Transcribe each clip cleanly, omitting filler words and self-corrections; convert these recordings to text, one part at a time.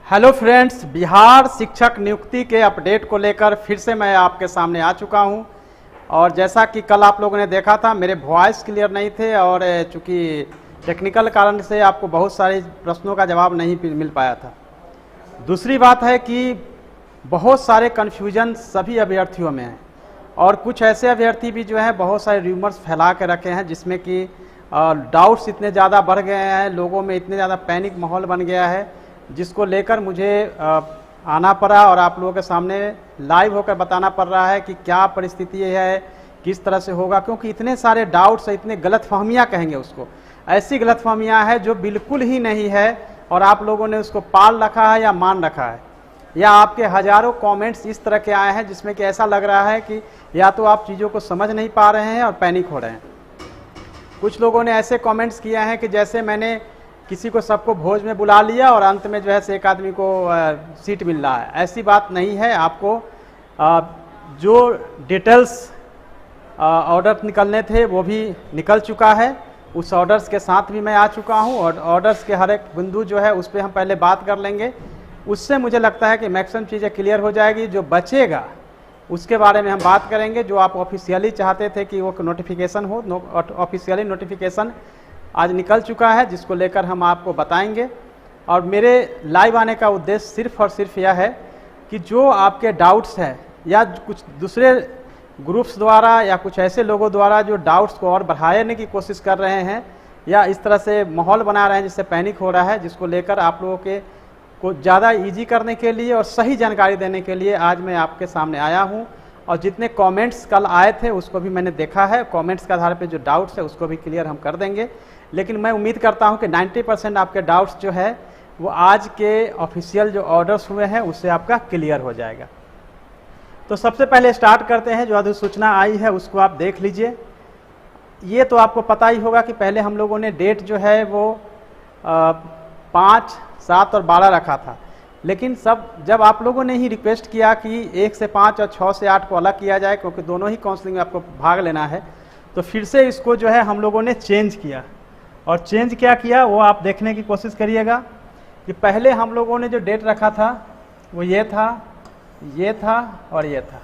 Hello friends, Bihar शिक्षक नियुक्ति के अपडेट को लेकर फिर से मैं आपके सामने आ चुका हूं। और जैसा कि कल आप लोगों ने देखा था, मेरे वॉइस क्लियर नहीं थे और चूँकि टेक्निकल कारण से आपको बहुत सारे प्रश्नों का जवाब नहीं मिल पाया था। दूसरी बात है कि बहुत सारे कन्फ्यूजन सभी अभ्यर्थियों में है और कुछ ऐसे अभ्यर्थी भी जो है बहुत सारे र्यूमर्स फैला के रखे हैं, जिसमें कि डाउट्स इतने ज़्यादा बढ़ गए हैं, लोगों में इतने ज़्यादा पैनिक माहौल बन गया है, जिसको लेकर मुझे आना पड़ा और आप लोगों के सामने लाइव होकर बताना पड़ रहा है कि क्या परिस्थिति है, किस तरह से होगा। क्योंकि इतने सारे डाउट्स, इतने गलतफहमियां कहेंगे उसको, ऐसी गलतफहमियां हैं जो बिल्कुल ही नहीं है और आप लोगों ने उसको पाल रखा है या मान रखा है, या आपके हजारों कमेंट्स इस तरह के आए हैं जिसमें कि ऐसा लग रहा है कि या तो आप चीज़ों को समझ नहीं पा रहे हैं और पैनिक हो रहे हैं। कुछ लोगों ने ऐसे कमेंट्स किए हैं कि जैसे मैंने किसी को सबको भोज में बुला लिया और अंत में जो है एक आदमी को सीट मिल रहा है। ऐसी बात नहीं है। आपको जो डिटेल्स ऑर्डर निकलने थे वो भी निकल चुका है, उस ऑर्डर्स के साथ भी मैं आ चुका हूं और ऑर्डर्स के हर एक बिंदु जो है उस पर हम पहले बात कर लेंगे। उससे मुझे लगता है कि मैक्सिमम चीज़ें क्लियर हो जाएगी। जो बचेगा उसके बारे में हम बात करेंगे, जो आप ऑफिशियली चाहते थे कि वो नोटिफिकेशन हो। ऑफिशियली नोटिफिकेशन आज निकल चुका है, जिसको लेकर हम आपको बताएंगे। और मेरे लाइव आने का उद्देश्य सिर्फ और सिर्फ यह है कि जो आपके डाउट्स हैं या कुछ दूसरे ग्रुप्स द्वारा या कुछ ऐसे लोगों द्वारा जो डाउट्स को और बढ़ाने की कोशिश कर रहे हैं या इस तरह से माहौल बना रहे हैं जिससे पैनिक हो रहा है, जिसको लेकर आप लोगों के को ज़्यादा ईजी करने के लिए और सही जानकारी देने के लिए आज मैं आपके सामने आया हूं। और जितने कमेंट्स कल आए थे उसको भी मैंने देखा है, कमेंट्स के आधार पे जो डाउट्स है उसको भी क्लियर हम कर देंगे। लेकिन मैं उम्मीद करता हूं कि 90% आपके डाउट्स जो है वो आज के ऑफिशियल जो ऑर्डर्स हुए हैं उससे आपका क्लियर हो जाएगा। तो सबसे पहले स्टार्ट करते हैं। जो अधिसूचना आई है उसको आप देख लीजिए। ये तो आपको पता ही होगा कि पहले हम लोगों ने डेट जो है वो 5, 7 और 12 रखा था, लेकिन जब आप लोगों ने ही रिक्वेस्ट किया कि 1 से 5 और 6 से 8 को अलग किया जाए क्योंकि दोनों ही काउंसलिंग में आपको भाग लेना है, तो फिर से इसको जो है हम लोगों ने चेंज किया। और चेंज क्या किया वो आप देखने की कोशिश करिएगा कि पहले हम लोगों ने जो डेट रखा था वो ये था और ये था।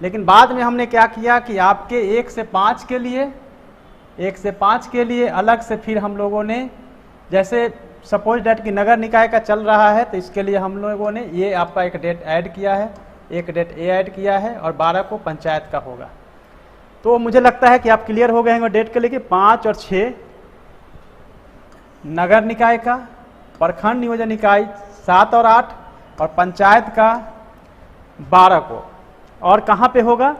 लेकिन बाद में हमने क्या किया कि आपके 1 से 5 के लिए अलग से फिर हम लोगों ने, जैसे सपोज डेट कि नगर निकाय का चल रहा है तो इसके लिए हम लोगों ने ये आपका एक डेट ऐड किया है, एक डेट ए ऐड किया है और 12 को पंचायत का होगा। तो मुझे लगता है कि आप क्लियर हो गए हैं डेट के लिए कि 5 और 6 नगर निकाय का, प्रखंड नियोजन इकाई 7 और 8 और पंचायत का 12 को। और कहाँ पे होगा?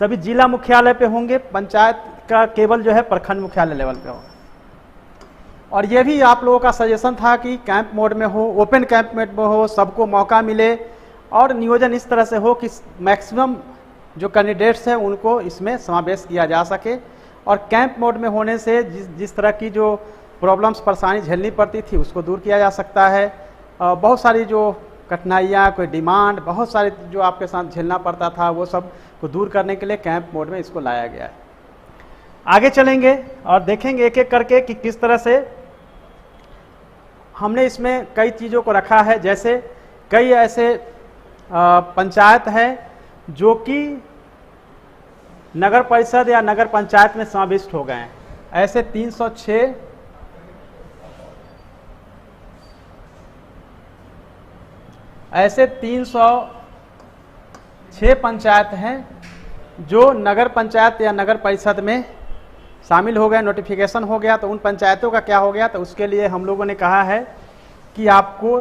सभी जिला मुख्यालय पे होंगे। पंचायत का केवल जो है प्रखंड मुख्यालय लेवल पे होगा। और ये भी आप लोगों का सजेशन था कि कैंप मोड में हो, ओपन कैंप मोड में हो, सबको मौका मिले और नियोजन इस तरह से हो कि मैक्सिमम जो कैंडिडेट्स हैं उनको इसमें समावेश किया जा सके। और कैंप मोड में होने से जिस तरह की जो प्रॉब्लम्स, परेशानी झेलनी पड़ती थी उसको दूर किया जा सकता है। बहुत सारी जो कठिनाइयाँ, कोई डिमांड, बहुत सारे जो आपके साथ झेलना पड़ता था वो सब को दूर करने के लिए कैंप मोड में इसको लाया गया है। आगे चलेंगे और देखेंगे एक एक करके कि किस तरह से हमने इसमें कई चीज़ों को रखा है। जैसे कई ऐसे पंचायत है जो कि नगर परिषद या नगर पंचायत में समाविष्ट हो गए हैं। ऐसे 306 पंचायत हैं जो नगर पंचायत या नगर परिषद में शामिल हो गए, नोटिफिकेशन हो गया। तो उन पंचायतों का क्या हो गया? तो उसके लिए हम लोगों ने कहा है कि आपको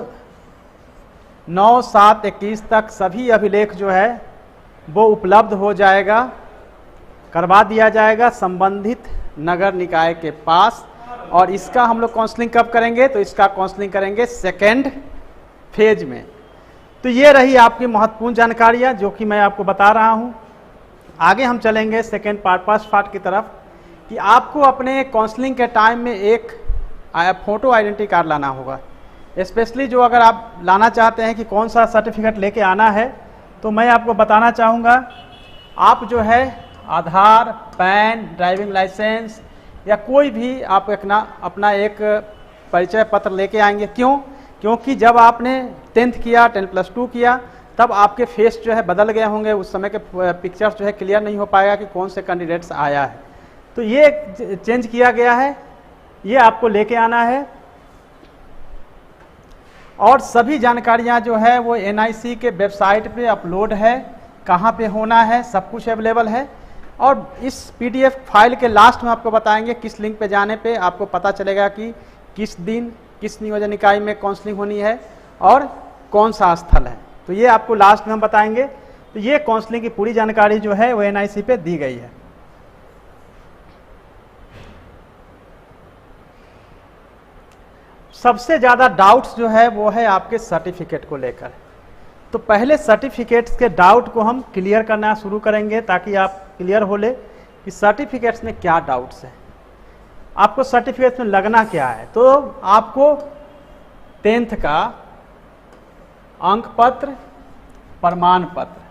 9/7/21 तक सभी अभिलेख जो है वो उपलब्ध हो जाएगा, करवा दिया जाएगा संबंधित नगर निकाय के पास। और इसका हम लोग काउंसलिंग कब करेंगे? तो इसका काउंसलिंग करेंगे 2nd फेज में। तो ये रही आपकी महत्वपूर्ण जानकारियाँ जो कि मैं आपको बता रहा हूँ। आगे हम चलेंगे सेकेंड पार्ट की तरफ कि आपको अपने काउंसलिंग के टाइम में एक फोटो आइडेंटिटी कार्ड लाना होगा। स्पेशली जो अगर आप लाना चाहते हैं कि कौन सा सर्टिफिकेट लेके आना है, तो मैं आपको बताना चाहूँगा, आप जो है आधार, पैन, ड्राइविंग लाइसेंस या कोई भी आप अपना एक परिचय पत्र लेके आएंगे। क्यों क्योंकि जब आपने 10th किया, 10+2 किया, तब आपके फेस जो है बदल गए होंगे, उस समय के पिक्चर्स जो है क्लियर नहीं हो पाएगा कि कौन से कैंडिडेट्स आया है। तो ये चेंज किया गया है, ये आपको लेके आना है। और सभी जानकारियां जो है वो NIC के वेबसाइट पे अपलोड है, कहाँ पे होना है, सब कुछ अवेलेबल है। और इस PDF फाइल के लास्ट में आपको बताएंगे किस लिंक पे जाने पे आपको पता चलेगा कि किस दिन किस नियोजन इकाई में काउंसलिंग होनी है और कौन सा स्थल है। तो ये आपको लास्ट में हम बताएंगे। तो ये काउंसलिंग की पूरी जानकारी जो है वो NIC पे दी गई है। सबसे ज़्यादा डाउट्स जो है वो है आपके सर्टिफिकेट को लेकर। तो पहले सर्टिफिकेट्स के डाउट को हम क्लियर करना शुरू करेंगे ताकि आप क्लियर हो ले कि सर्टिफिकेट्स में क्या डाउट्स है, आपको सर्टिफिकेट्स में लगना क्या है। तो आपको 10th का अंक पत्र, प्रमाण पत्र,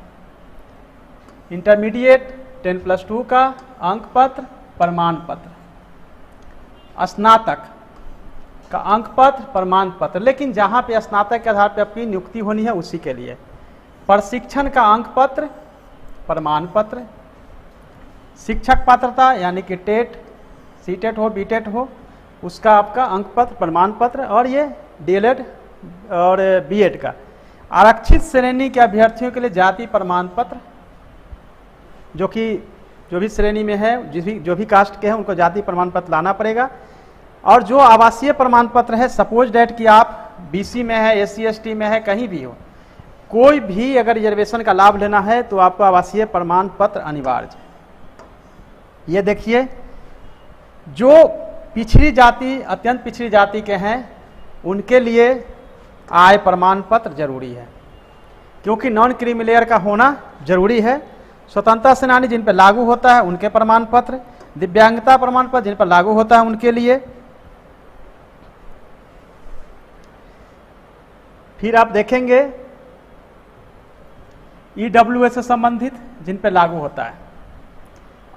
इंटरमीडिएट 10+2 का अंक पत्र, प्रमाण पत्र, स्नातक का अंक पत्र, प्रमाण पत्र, लेकिन जहां पे स्नातक के आधार पर आपकी नियुक्ति होनी है उसी के लिए प्रशिक्षण का अंक पत्र, प्रमाण पत्र, शिक्षक पात्रता यानी कि टेट, सीटेट हो, बीटेट हो, उसका आपका अंक पत्र, प्रमाण पत्र, और ये DLED और BEd का। आरक्षित श्रेणी के अभ्यर्थियों के लिए जाति प्रमाण पत्र, जो भी श्रेणी में है, जो भी कास्ट के हैं उनको जाति प्रमाण पत्र लाना पड़ेगा। और जो आवासीय प्रमाण पत्र है, सपोज डेट कि आप BC में है, SC ST में है, कहीं भी हो, कोई भी अगर रिजर्वेशन का लाभ लेना है तो आपको आवासीय प्रमाण पत्र अनिवार्य है। ये देखिए, जो पिछड़ी जाति, अत्यंत पिछड़ी जाति के हैं उनके लिए आय प्रमाण पत्र जरूरी है, क्योंकि नॉन क्रीमी लेयर का होना जरूरी है। स्वतंत्रता सेनानी जिन पर लागू होता है उनके प्रमाण पत्र, दिव्यांगता प्रमाण पत्र जिन पर लागू होता है उनके लिए। फिर आप देखेंगे EWS से संबंधित जिन पर लागू होता है।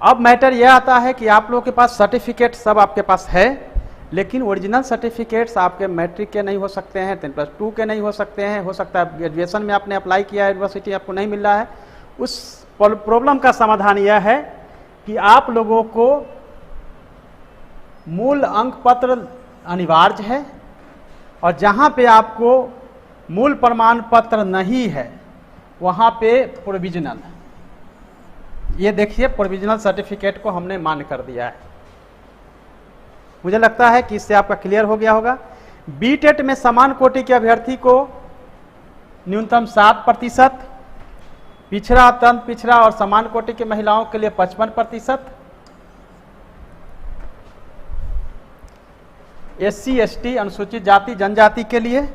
अब मैटर यह आता है कि आप लोगों के पास सर्टिफिकेट सब आपके पास है, लेकिन ओरिजिनल सर्टिफिकेट्स आपके मैट्रिक के नहीं हो सकते हैं, 10+2 के नहीं हो सकते हैं, हो सकता है ग्रेजुएशन में आपने अप्लाई किया है, यूनिवर्सिटी आपको नहीं मिल रहा है। उस प्रॉब्लम का समाधान यह है कि आप लोगों को मूल अंक पत्र अनिवार्य है, और जहां पे आपको मूल प्रमाण पत्र नहीं है वहां पे प्रोविजनल, ये देखिए प्रोविजनल सर्टिफिकेट को हमने मान्य कर दिया है। मुझे लगता है कि इससे आपका क्लियर हो गया होगा। बीटेट में समान कोटि के अभ्यर्थी को न्यूनतम 7%, पिछड़ा, अत्यंत पिछड़ा और समान कोटि की महिलाओं के लिए 55%, SC ST अनुसूचित जाति जनजाति के लिए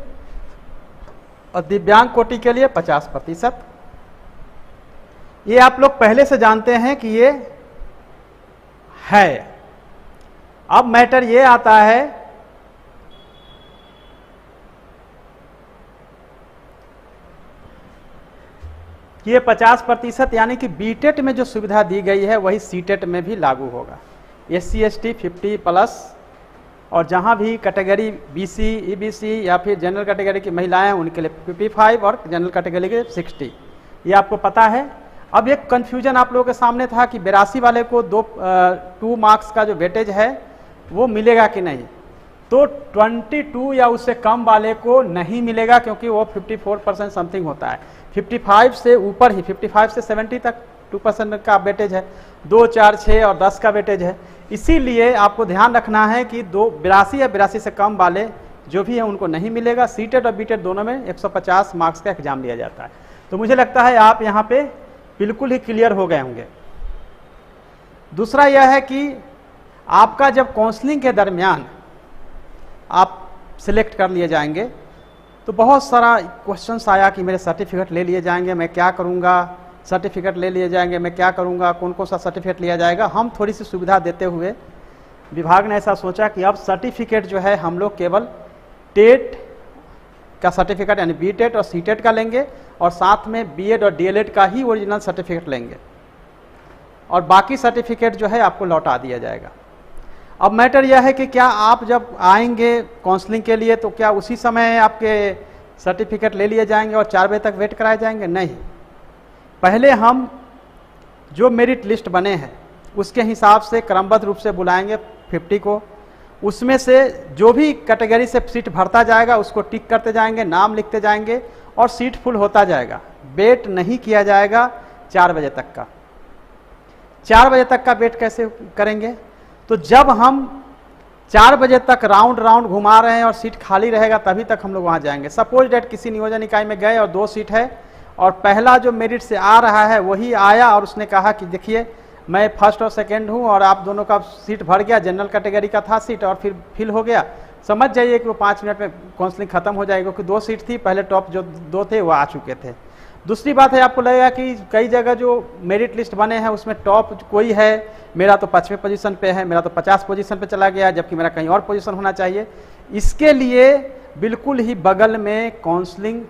और दिव्यांग कोटि के लिए 50%। ये आप लोग पहले से जानते हैं कि ये है। अब मैटर ये आता है कि ये 50% यानी कि बीटेट में जो सुविधा दी गई है वही सीटेट में भी लागू होगा। SC ST 50+, और जहां भी कैटेगरी BC EBC या फिर जनरल कैटेगरी की महिलाएं हैं उनके लिए 55 और जनरल कैटेगरी के 60, ये आपको पता है। अब एक कंफ्यूजन आप लोगों के सामने था कि 82 वाले को 2 मार्क्स का जो वेटेज है वो मिलेगा कि नहीं। तो 22 या उससे कम वाले को नहीं मिलेगा, क्योंकि वो 54% समथिंग होता है। 55 से ऊपर ही, 55 से 70 तक 2% का वेटेज है, 2, 4, 6 और 10 का वेटेज है। इसीलिए आपको ध्यान रखना है कि 82 या 82 से कम वाले जो भी हैं उनको नहीं मिलेगा। सीटेट और बीटेट दोनों में 150 मार्क्स का एग्जाम लिया जाता है। तो मुझे लगता है आप यहाँ पे बिल्कुल ही क्लियर हो गए होंगे। दूसरा यह है कि आपका जब काउंसलिंग के दरमियान आप सिलेक्ट कर लिए जाएंगे तो बहुत सारा क्वेश्चंस आया कि मेरे सर्टिफिकेट ले लिए जाएंगे, मैं क्या करूँगा, सर्टिफिकेट ले लिए जाएंगे, मैं क्या करूँगा, कौन कौन सा सर्टिफिकेट लिया जाएगा। हम थोड़ी सी सुविधा देते हुए विभाग ने ऐसा सोचा कि अब सर्टिफिकेट जो है हम लोग केवल टेट का सर्टिफिकेट यानी बीटेट और सीटेट का लेंगे, और साथ में बीएड और डीएलएड का ही ओरिजिनल सर्टिफिकेट लेंगे, और बाकी सर्टिफिकेट जो है आपको लौटा दिया जाएगा। अब मैटर यह है कि क्या आप जब आएंगे काउंसलिंग के लिए तो क्या उसी समय आपके सर्टिफिकेट ले लिए जाएंगे और 4 बजे तक वेट कराए जाएंगे? नहीं, पहले हम जो मेरिट लिस्ट बने हैं उसके हिसाब से क्रमबद्ध रूप से बुलाएंगे 50 को। उसमें से जो भी कैटेगरी से सीट भरता जाएगा उसको टिक करते जाएंगे, नाम लिखते जाएंगे और सीट फुल होता जाएगा। वेट नहीं किया जाएगा 4 बजे तक का। 4 बजे तक का वेट कैसे करेंगे? तो जब हम 4 बजे तक राउंड राउंड घुमा रहे हैं और सीट खाली रहेगा तभी तक हम लोग वहां जाएंगे। सपोज डेट किसी नियोजन इकाई में गए और 2 सीट है और पहला जो मेरिट से आ रहा है वही आया और उसने कहा कि देखिए मैं फर्स्ट और सेकंड हूं और आप दोनों का सीट भर गया, जनरल कैटेगरी का था सीट और फिर फिल हो गया। समझ जाइए कि वो 5 मिनट में काउंसलिंग खत्म हो जाएगी, क्योंकि 2 सीट थी, पहले टॉप जो 2 थे वो आ चुके थे। दूसरी बात है, आपको लगेगा कि कई जगह जो मेरिट लिस्ट बने हैं उसमें टॉप कोई है, मेरा तो 5वें पोजीशन पे है, मेरा तो 50 पोजीशन पे चला गया, जबकि मेरा कहीं और पोजीशन होना चाहिए। इसके लिए बिल्कुल ही बगल में काउंसलिंग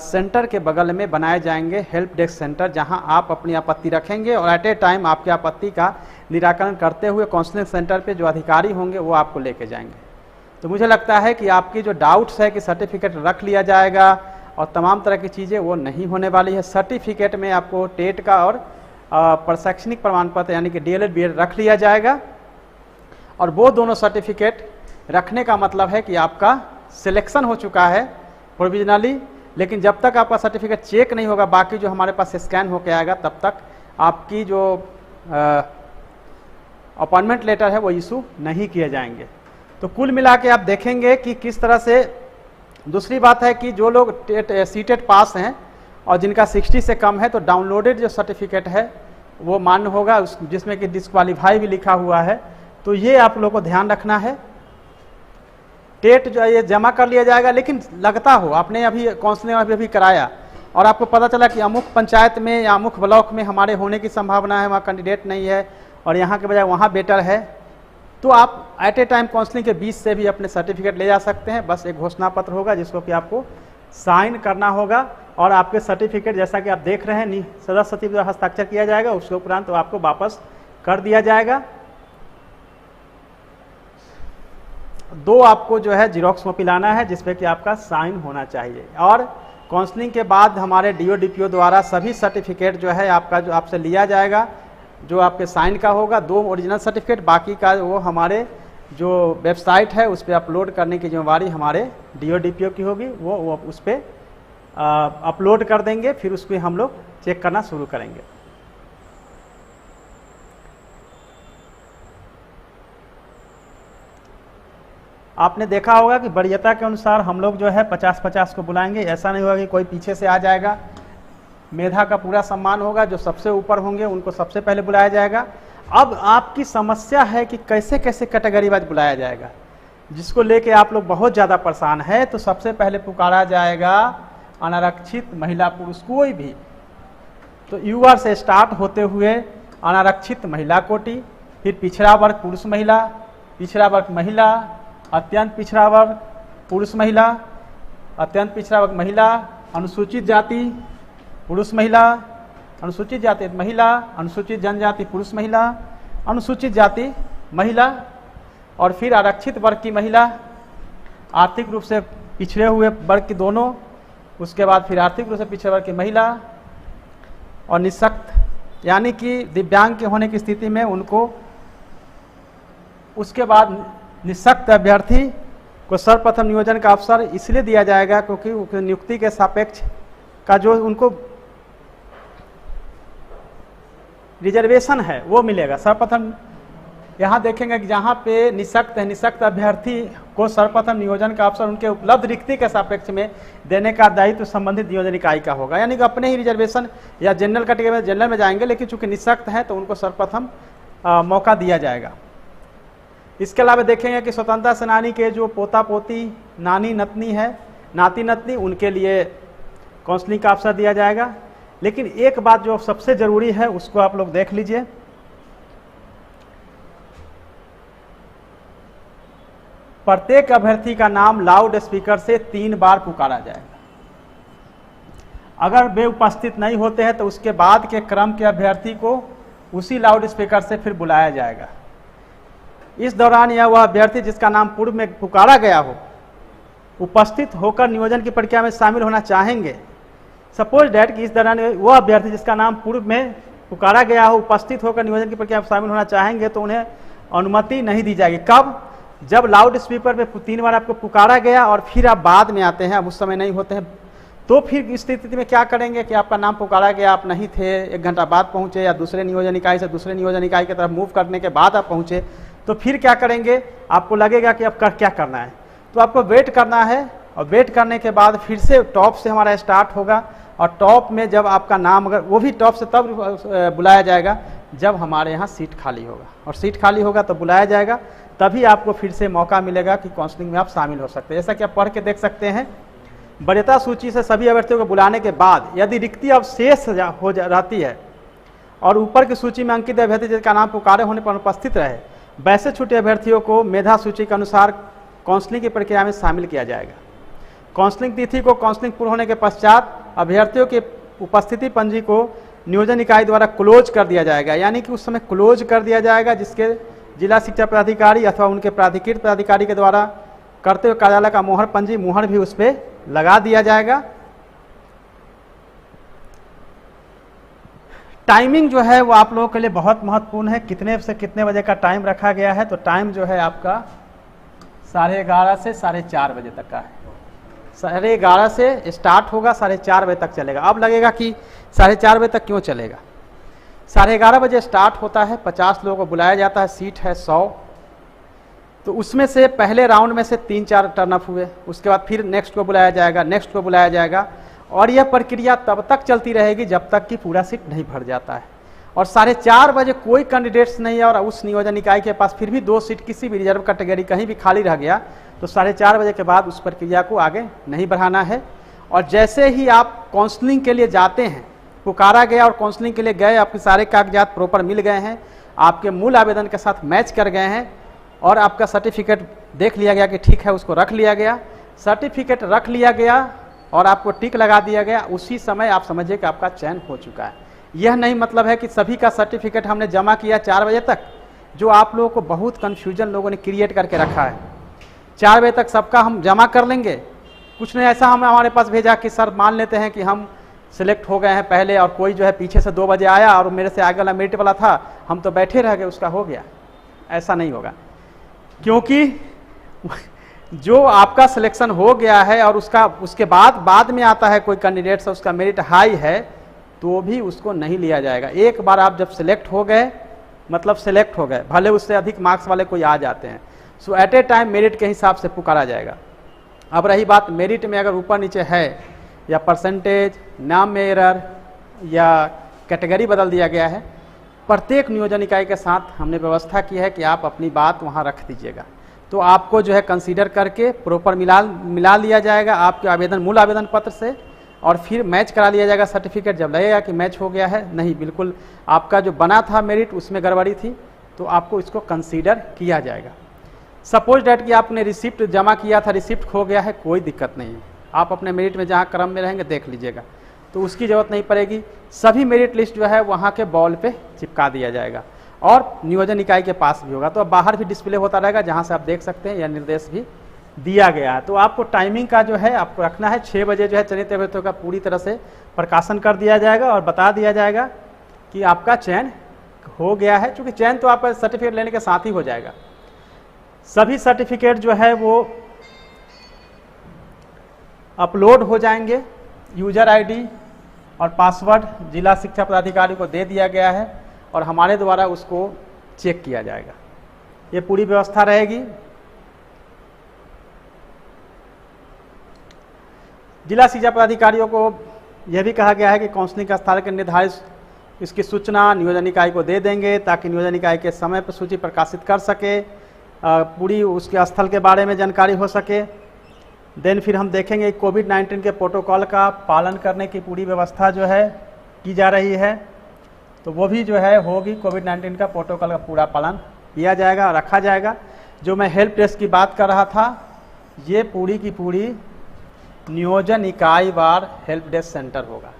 सेंटर के बगल में बनाए जाएंगे हेल्प डेस्क सेंटर, जहां आप अपनी आपत्ति रखेंगे और एट ए टाइम आपकी आपत्ति का निराकरण करते हुए काउंसलिंग सेंटर पे जो अधिकारी होंगे वो आपको लेके जाएंगे। तो मुझे लगता है कि आपकी जो डाउट्स है कि सर्टिफिकेट रख लिया जाएगा और तमाम तरह की चीज़ें, वो नहीं होने वाली है। सर्टिफिकेट में आपको टेट का और प्रशैक्षणिक प्रमाण पत्र यानी कि DLED BED रख लिया जाएगा और वो दोनों सर्टिफिकेट रखने का मतलब है कि आपका सिलेक्शन हो चुका है प्रोविजनली। लेकिन जब तक आपका सर्टिफिकेट चेक नहीं होगा, बाकी जो हमारे पास स्कैन होकर आएगा, तब तक आपकी जो अपॉइंटमेंट लेटर है वो इशू नहीं किए जाएंगे। तो कुल मिला के आप देखेंगे कि किस तरह से। दूसरी बात है कि जो लोग सीटेट पास हैं और जिनका 60 से कम है तो डाउनलोडेड जो सर्टिफिकेट है वो मान्य होगा, जिसमें कि डिस्क्वालीफाई भी लिखा हुआ है। तो ये आप लोगों को ध्यान रखना है। टेट जो है ये जमा कर लिया जाएगा, लेकिन लगता हो आपने अभी काउंसलिंग अभी कराया और आपको पता चला कि अमुक पंचायत में या अमुक ब्लॉक में हमारे होने की संभावना है, वहाँ कैंडिडेट नहीं है और यहाँ के बजाय वहाँ बेटर है, तो आप एट ए टाइम काउंसलिंग के बीच से भी अपने सर्टिफिकेट ले जा सकते हैं। बस एक घोषणा पत्र होगा जिसको कि आपको साइन करना होगा और आपके सर्टिफिकेट जैसा कि आप देख रहे हैं सदस्य सचिव द्वारा हस्ताक्षर किया जाएगा, उसके उपरांत तो आपको वापस कर दिया जाएगा। 2 आपको जो है जीरोक्स कॉपी लाना है जिसपे कि आपका साइन होना चाहिए। और काउंसलिंग के बाद हमारे DO DPO द्वारा सभी सर्टिफिकेट जो है आपका जो आपसे लिया जाएगा, जो आपके साइन का होगा, 2 ओरिजिनल सर्टिफिकेट, बाकी का वो हमारे जो वेबसाइट है उस पर अपलोड करने की जिम्मेवारी हमारे DO DPO की होगी। वो उस पर अपलोड कर देंगे, फिर उसको हम लोग चेक करना शुरू करेंगे। आपने देखा होगा कि वरीयता के अनुसार हम लोग जो है 50-50 को बुलाएंगे। ऐसा नहीं होगा कि कोई पीछे से आ जाएगा। मेधा का पूरा सम्मान होगा, जो सबसे ऊपर होंगे उनको सबसे पहले बुलाया जाएगा। अब आपकी समस्या है कि कैसे कैसे कैटेगरी वाइज बुलाया जाएगा, जिसको लेके आप लोग बहुत ज़्यादा परेशान है। तो सबसे पहले पुकारा जाएगा अनारक्षित महिला पुरुष कोई भी। तो UR से स्टार्ट होते हुए अनारक्षित महिला कोटि, फिर पिछड़ा वर्ग पुरुष महिला, पिछड़ा वर्ग महिला, अत्यंत पिछड़ा वर्ग पुरुष महिला, अत्यंत पिछड़ा वर्ग महिला, अनुसूचित जाति पुरुष महिला, अनुसूचित जाति महिला, अनुसूचित जनजाति पुरुष महिला, अनुसूचित जाति महिला, और फिर आरक्षित वर्ग की महिला, आर्थिक रूप से पिछड़े हुए वर्ग की दोनों, उसके बाद फिर आर्थिक रूप से पिछड़े वर्ग की महिला, और निःशक्त यानी कि दिव्यांग के होने की स्थिति में उनको। उसके बाद निःशक्त अभ्यर्थी को सर्वप्रथम नियोजन का अवसर इसलिए दिया जाएगा क्योंकि नियुक्ति के सापेक्ष का जो उनको रिजर्वेशन है वो मिलेगा। सर्वप्रथम यहाँ देखेंगे कि जहाँ पे निःशक्त है, निःशक्त अभ्यर्थी को सर्वप्रथम नियोजन का अवसर उनके उपलब्ध रिक्ति के सापेक्ष में देने का दायित्व संबंधित नियोजन इकाई का होगा। यानी कि अपने ही रिजर्वेशन या जनरल कैटेगरी में जनरल में जाएंगे, लेकिन चूंकि निःशक्त है तो उनको सर्वप्रथम मौका दिया जाएगा। इसके अलावा देखेंगे कि स्वतंत्रता सेनानी के जो पोता पोती, नानी नतनी है, नाती नतनी, उनके लिए काउंसलिंग का अवसर दिया जाएगा। लेकिन एक बात जो सबसे जरूरी है उसको आप लोग देख लीजिए। प्रत्येक अभ्यर्थी का नाम लाउड स्पीकर से 3 बार पुकारा जाएगा। अगर वे उपस्थित नहीं होते हैं तो उसके बाद के क्रम के अभ्यर्थी को उसी लाउड स्पीकर से फिर बुलाया जाएगा। इस दौरान यह वह अभ्यर्थी जिसका नाम पूर्व में पुकारा गया हो उपस्थित होकर नियोजन की प्रक्रिया में शामिल होना चाहेंगे। सपोज डैट कि इस दौरान वह अभ्यर्थी जिसका नाम पूर्व में पुकारा गया हो उपस्थित होकर नियोजन की प्रक्रिया में शामिल होना चाहेंगे तो उन्हें अनुमति नहीं दी जाएगी। कब? जब लाउड स्पीकर पे 3 बार आपको पुकारा गया और फिर आप बाद में आते हैं, अब उस समय नहीं होते हैं, तो फिर इस स्थिति में क्या करेंगे कि आपका नाम पुकारा गया, आप नहीं थे, 1 घंटा बाद पहुंचे या दूसरे नियोजन इकाई से दूसरे नियोजन इकाई की तरफ मूव करने के बाद आप पहुंचे, तो फिर क्या करेंगे? आपको लगेगा कि अब क्या करना है, तो आपको वेट करना है और वेट करने के बाद फिर से टॉप से हमारा स्टार्ट होगा और टॉप में जब आपका नाम, अगर वो भी टॉप से तब बुलाया जाएगा जब हमारे यहाँ सीट खाली होगा, और सीट खाली होगा तो बुलाया जाएगा, तभी आपको फिर से मौका मिलेगा कि काउंसलिंग में आप शामिल हो सकते हैं। जैसा कि आप पढ़ के देख सकते हैं, वरीयता सूची से सभी अभ्यर्थियों को बुलाने के बाद यदि रिक्ति अवशेष रहती है और ऊपर की सूची में अंकित अभ्यर्थी जिसका नाम पुकारे होने पर अनुपस्थित रहे, वैसे छूटे अभ्यर्थियों को मेधा सूची के अनुसार काउंसलिंग की प्रक्रिया में शामिल किया जाएगा। काउंसलिंग तिथि को काउंसलिंग पूर्ण होने के पश्चात अभ्यर्थियों की उपस्थिति पंजी को नियोजन इकाई द्वारा क्लोज कर दिया जाएगा, यानी कि उस समय क्लोज कर दिया जाएगा, जिसके जिला शिक्षा पदाधिकारी अथवा उनके प्राधिकृत पदाधिकारी के द्वारा करते हुए कार्यालय का मोहर पंजी मुहर भी उस पर लगा दिया जाएगा। टाइमिंग जो है वो आप लोगों के लिए बहुत महत्वपूर्ण है। कितने से कितने बजे का टाइम रखा गया है? तो टाइम जो है आपका 11:30 से 4:30 बजे तक का है। 11:30 से स्टार्ट होगा, 4:30 बजे तक चलेगा। अब लगेगा कि 4:30 बजे तक क्यों चलेगा? 11:30 बजे स्टार्ट होता है, 50 लोगों को बुलाया जाता है, सीट है 100, तो उसमें से पहले राउंड में से 3-4 टर्नअप हुए, उसके बाद फिर नेक्स्ट को बुलाया जाएगा, नेक्स्ट को बुलाया जाएगा, और यह प्रक्रिया तब तक चलती रहेगी जब तक कि पूरा सीट नहीं भर जाता है। और 4:30 बजे कोई कैंडिडेट्स नहीं है और उस नियोजन इकाई के पास फिर भी 2 सीट किसी भी रिजर्व कैटेगरी कहीं भी खाली रह गया, तो 4:30 बजे के बाद उस प्रक्रिया को आगे नहीं बढ़ाना है। और जैसे ही आप काउंसलिंग के लिए जाते हैं, पुकारा गया और काउंसलिंग के लिए गए, आपके सारे कागजात प्रॉपर मिल गए हैं, आपके मूल आवेदन के साथ मैच कर गए हैं और आपका सर्टिफिकेट देख लिया गया कि ठीक है, उसको रख लिया गया, सर्टिफिकेट रख लिया गया और आपको टिक लगा दिया गया, उसी समय आप समझिए कि आपका चयन हो चुका है। यह नहीं मतलब है कि सभी का सर्टिफिकेट हमने जमा किया 4 बजे तक, जो आप लोगों को बहुत कन्फ्यूजन लोगों ने क्रिएट करके रखा है। 4 बजे तक सबका हम जमा कर लेंगे, कुछ ने ऐसा हमारे पास भेजा कि सर मान लेते हैं कि हम सिलेक्ट हो गए हैं पहले और कोई जो है पीछे से 2 बजे आया और मेरे से आगे वाला मेरिट वाला था, हम तो बैठे रह गए, उसका हो गया। ऐसा नहीं होगा, क्योंकि जो आपका सिलेक्शन हो गया है और उसके बाद में आता है कोई कैंडिडेट से उसका मेरिट हाई है, तो भी उसको नहीं लिया जाएगा। एक बार आप जब सिलेक्ट हो गए, मतलब सिलेक्ट हो गए, भले उससे अधिक मार्क्स वाले कोई आ जाते हैं, सो एट ए टाइम मेरिट के हिसाब से पुकारा जाएगा। अब रही बात मेरिट में अगर ऊपर नीचे है या परसेंटेज, नाम में एरर या कैटेगरी बदल दिया गया है, प्रत्येक नियोजन इकाई के साथ हमने व्यवस्था की है कि आप अपनी बात वहाँ रख दीजिएगा, तो आपको जो है कंसीडर करके प्रॉपर मिला लिया जाएगा आपके आवेदन मूल आवेदन पत्र से, और फिर मैच करा लिया जाएगा सर्टिफिकेट। जब लगेगा कि मैच हो गया है, नहीं बिल्कुल आपका जो बना था मेरिट उसमें गड़बड़ी थी, तो आपको इसको कंसीडर किया जाएगा। सपोज डैट कि आपने रिसिप्ट जमा किया था, रिसिप्ट खो गया है, कोई दिक्कत नहीं है, आप अपने मेरिट में जहाँ क्रम में रहेंगे देख लीजिएगा, तो उसकी ज़रूरत नहीं पड़ेगी। सभी मेरिट लिस्ट जो है वहाँ के बॉल पे चिपका दिया जाएगा और नियोजन इकाई के पास भी होगा, तो अब बाहर भी डिस्प्ले होता रहेगा जहाँ से आप देख सकते हैं, यह निर्देश भी दिया गया है। तो आपको टाइमिंग का जो है आपको रखना है, 6 बजे जो है चयनित अभ्यर्थियों का पूरी तरह से प्रकाशन कर दिया जाएगा और बता दिया जाएगा कि आपका चयन हो गया है। चूँकि चयन तो आपका सर्टिफिकेट लेने के साथ ही हो जाएगा। सभी सर्टिफिकेट जो है वो अपलोड हो जाएंगे, यूजर आईडी और पासवर्ड जिला शिक्षा पदाधिकारी को दे दिया गया है और हमारे द्वारा उसको चेक किया जाएगा। ये पूरी व्यवस्था रहेगी। जिला शिक्षा पदाधिकारियों को यह भी कहा गया है कि काउंसलिंग का स्थल के निर्धारित इसकी सूचना नियोजन इकाई को दे देंगे, ताकि नियोजन इकाई के समय पर सूची प्रकाशित कर सके, पूरी उसके स्थल के बारे में जानकारी हो सके। देन फिर हम देखेंगे कोविड-19 के प्रोटोकॉल का पालन करने की पूरी व्यवस्था जो है की जा रही है, तो वो भी जो है होगी। कोविड-19 का प्रोटोकॉल का पूरा पालन किया जाएगा, रखा जाएगा। जो मैं हेल्प डेस्क की बात कर रहा था, ये पूरी की पूरी नियोजन इकाई वार हेल्प डेस्क सेंटर होगा।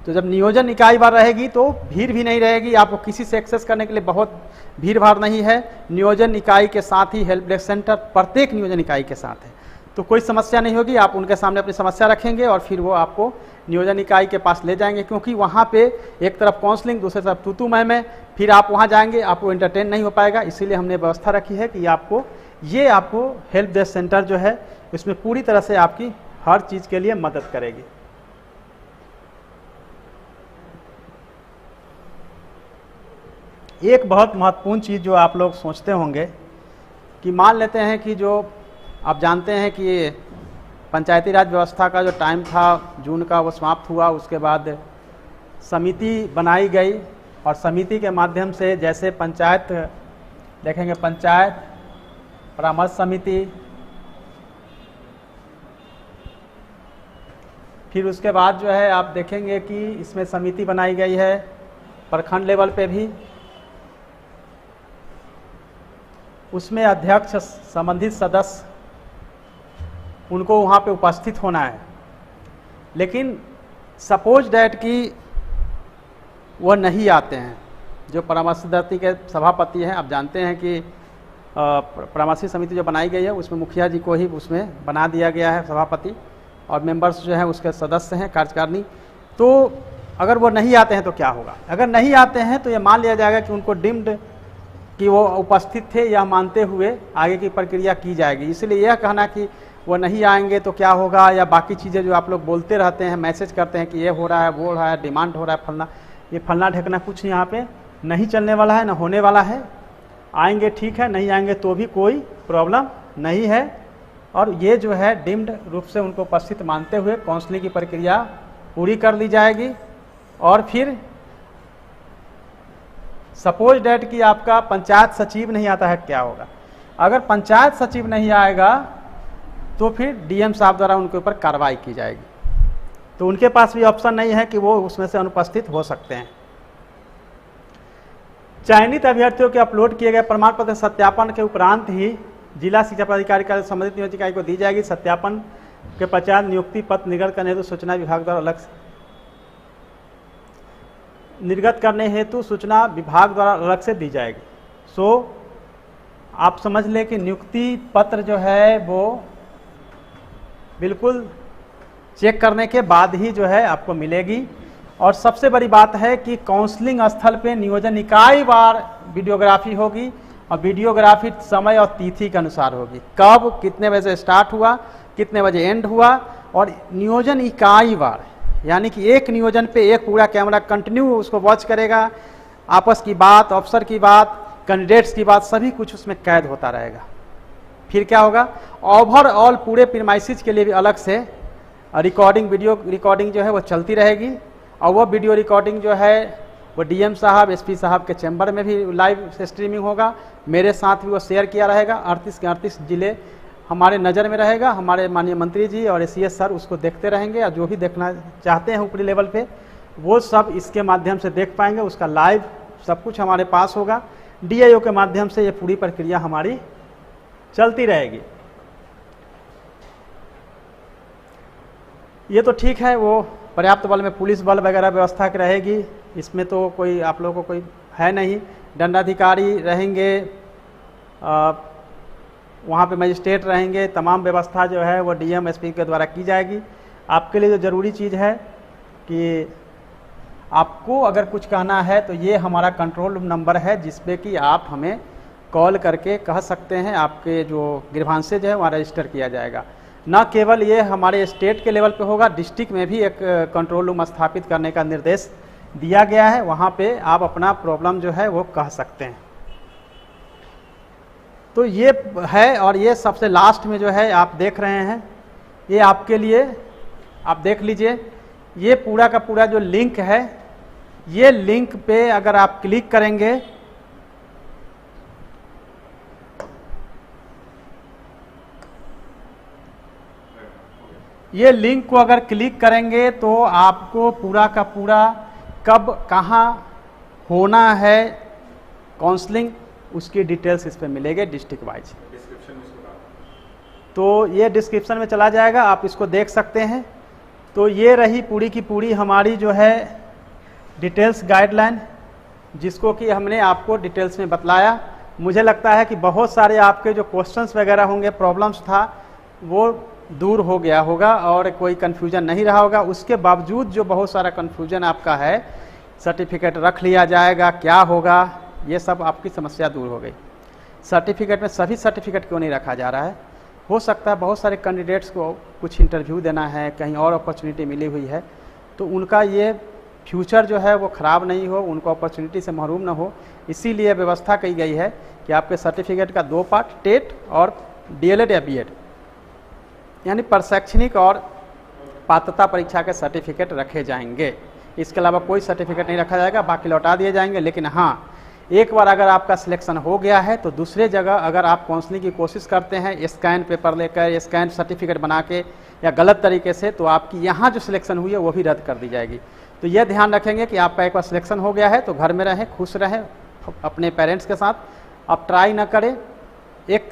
तो जब नियोजन इकाई बार रहेगी तो भीड़ भी नहीं रहेगी, आपको किसी से एक्सेस करने के लिए बहुत भीड़ भाड़ नहीं है। नियोजन इकाई के साथ ही हेल्प डेस्क सेंटर प्रत्येक नियोजन इकाई के साथ है, तो कोई समस्या नहीं होगी। आप उनके सामने अपनी समस्या रखेंगे और फिर वो आपको नियोजन इकाई के पास ले जाएंगे, क्योंकि वहाँ पे एक तरफ काउंसलिंग, दूसरी तरफ तू मैं, फिर आप वहाँ जाएंगे, आपको एंटरटेन नहीं हो पाएगा। इसीलिए हमने व्यवस्था रखी है कि आपको हेल्प डेस्क सेंटर जो है इसमें पूरी तरह से आपकी हर चीज़ के लिए मदद करेगी। एक बहुत महत्वपूर्ण चीज़ जो आप लोग सोचते होंगे कि मान लेते हैं कि जो आप जानते हैं कि पंचायती राज व्यवस्था का जो टाइम था जून का वो समाप्त हुआ, उसके बाद समिति बनाई गई और समिति के माध्यम से जैसे पंचायत देखेंगे, पंचायत परामर्श समिति, फिर उसके बाद जो है आप देखेंगे कि इसमें समिति बनाई गई है प्रखंड लेवल पे भी, उसमें अध्यक्ष संबंधित सदस्य उनको वहाँ पे उपस्थित होना है। लेकिन सपोज डैट कि वह नहीं आते हैं, जो परामर्शदात्री के सभापति हैं, आप जानते हैं कि परामर्शी समिति जो बनाई गई है उसमें मुखिया जी को ही उसमें बना दिया गया है सभापति, और मेंबर्स जो हैं उसके सदस्य हैं कार्यकारिणी। तो अगर वो नहीं आते हैं तो क्या होगा? अगर नहीं आते हैं तो ये मान लिया जाएगा कि उनको डिम्ड कि वो उपस्थित थे, यह मानते हुए आगे की प्रक्रिया की जाएगी। इसलिए यह कहना कि वो नहीं आएंगे तो क्या होगा, या बाकी चीज़ें जो आप लोग बोलते रहते हैं, मैसेज करते हैं कि ये हो रहा है, वो हो रहा है, डिमांड हो रहा है, फलना, ये फलना ढकना कुछ यहाँ पे नहीं चलने वाला है, ना होने वाला है। आएंगे ठीक है, नहीं आएंगे तो भी कोई प्रॉब्लम नहीं है। और ये जो है डिम्ड रूप से उनको उपस्थित मानते हुए काउंसलिंग की प्रक्रिया पूरी कर ली जाएगी। और फिर सपोज डेट कि आपका पंचायत सचिव नहीं आता है, क्या होगा? अगर पंचायत सचिव नहीं आएगा तो फिर डीएम साहब द्वारा उनके ऊपर कार्रवाई की जाएगी। तो उनके पास भी ऑप्शन नहीं है कि वो उसमें से अनुपस्थित हो सकते हैं। चयनित अभ्यर्थियों के अपलोड किए गए प्रमाण पत्र सत्यापन के उपरांत ही जिला शिक्षा पदाधिकारी का संबंधित नियोजन इकाई को दी जाएगी। सत्यापन के पश्चात नियुक्ति पत्र निर्गत करने हेतु सूचना विभाग द्वारा अलग से निर्गत करने हेतु सूचना विभाग द्वारा अलग से दी जाएगी। सो आप समझ लें कि नियुक्ति पत्र जो है वो बिल्कुल चेक करने के बाद ही जो है आपको मिलेगी। और सबसे बड़ी बात है कि काउंसलिंग स्थल पे नियोजन इकाई वार वीडियोग्राफी होगी, और वीडियोग्राफी समय और तिथि के अनुसार होगी, कब कितने बजे स्टार्ट हुआ, कितने बजे एंड हुआ। और नियोजन इकाई वार यानी कि एक नियोजन पे एक पूरा कैमरा कंटिन्यू उसको वॉच करेगा, आपस की बात, अफसर की बात, कैंडिडेट्स की बात, सभी कुछ उसमें कैद होता रहेगा। फिर क्या होगा, ओवरऑल पूरे प्रीमाइसिस के लिए भी अलग से रिकॉर्डिंग, वीडियो रिकॉर्डिंग जो है वो चलती रहेगी। और वो वीडियो रिकॉर्डिंग जो है वो डीएम साहब, एसपी साहब के चैम्बर में भी लाइव स्ट्रीमिंग होगा, मेरे साथ भी वो शेयर किया रहेगा। 38 के 38 जिले हमारे नज़र में रहेगा, हमारे माननीय मंत्री जी और एसीएस सर उसको देखते रहेंगे, और जो भी देखना चाहते हैं ऊपरी लेवल पे वो सब इसके माध्यम से देख पाएंगे। उसका लाइव सब कुछ हमारे पास होगा। डीआईओ के माध्यम से ये पूरी प्रक्रिया हमारी चलती रहेगी। ये तो ठीक है, वो पर्याप्त बल में पुलिस बल वगैरह व्यवस्था की रहेगी, इसमें तो कोई आप लोगों को कोई है नहीं। दंडाधिकारी रहेंगे, वहाँ पे मजिस्ट्रेट रहेंगे, तमाम व्यवस्था जो है वो डीएम एसपी के द्वारा की जाएगी। आपके लिए जो ज़रूरी चीज़ है कि आपको अगर कुछ कहना है तो ये हमारा कंट्रोल रूम नंबर है, जिसपे कि आप हमें कॉल करके कह सकते हैं। आपके जो ग्रीवांसेज है वहाँ रजिस्टर किया जाएगा। न केवल ये हमारे स्टेट के लेवल पे होगा, डिस्ट्रिक्ट में भी एक कंट्रोल रूम स्थापित करने का निर्देश दिया गया है, वहाँ पे आप अपना प्रॉब्लम जो है वो कह सकते हैं। तो ये है। और ये सबसे लास्ट में जो है आप देख रहे हैं, ये आपके लिए आप देख लीजिए, ये पूरा का पूरा जो लिंक है, ये लिंक पे अगर आप क्लिक करेंगे ये लिंक को अगर क्लिक करेंगे तो आपको पूरा का पूरा कब कहाँ होना है काउंसलिंग, उसकी डिटेल्स इस पे मिलेंगे डिस्ट्रिक्ट वाइज। तो ये डिस्क्रिप्शन में चला जाएगा, आप इसको देख सकते हैं। तो ये रही पूरी की पूरी हमारी जो है डिटेल्स गाइडलाइन, जिसको कि हमने आपको डिटेल्स में बतलाया। मुझे लगता है कि बहुत सारे आपके जो क्वेश्चंस वगैरह होंगे, प्रॉब्लम्स था, वो दूर हो गया होगा और कोई कन्फ्यूजन नहीं रहा होगा। उसके बावजूद जो बहुत सारा कन्फ्यूजन आपका है, सर्टिफिकेट रख लिया जाएगा, क्या होगा, ये सब आपकी समस्या दूर हो गई। सर्टिफिकेट में सभी सर्टिफिकेट क्यों नहीं रखा जा रहा है? हो सकता है बहुत सारे कैंडिडेट्स को कुछ इंटरव्यू देना है, कहीं और अपॉर्चुनिटी मिली हुई है, तो उनका ये फ्यूचर जो है वो ख़राब नहीं हो, उनको अपॉर्चुनिटी से महरूम ना हो, इसीलिए व्यवस्था की गई है कि आपके सर्टिफिकेट का 2 पार्ट, टेट और डीएलएड या बीएड, यानी प्रशैक्षणिक और पात्रता परीक्षा के सर्टिफिकेट रखे जाएंगे। इसके अलावा कोई सर्टिफिकेट नहीं रखा जाएगा, बाकी लौटा दिए जाएंगे। लेकिन हाँ, एक बार अगर आपका सिलेक्शन हो गया है तो दूसरे जगह अगर आप काउंसलिंग की कोशिश करते हैं स्कैन पेपर लेकर, स्कैन सर्टिफिकेट बना के या गलत तरीके से, तो आपकी यहाँ जो सिलेक्शन हुई है वो भी रद्द कर दी जाएगी। तो यह ध्यान रखेंगे कि आपका एक बार सिलेक्शन हो गया है तो घर में रहें, खुश रहें अपने पेरेंट्स के साथ। अब ट्राई ना करें। एक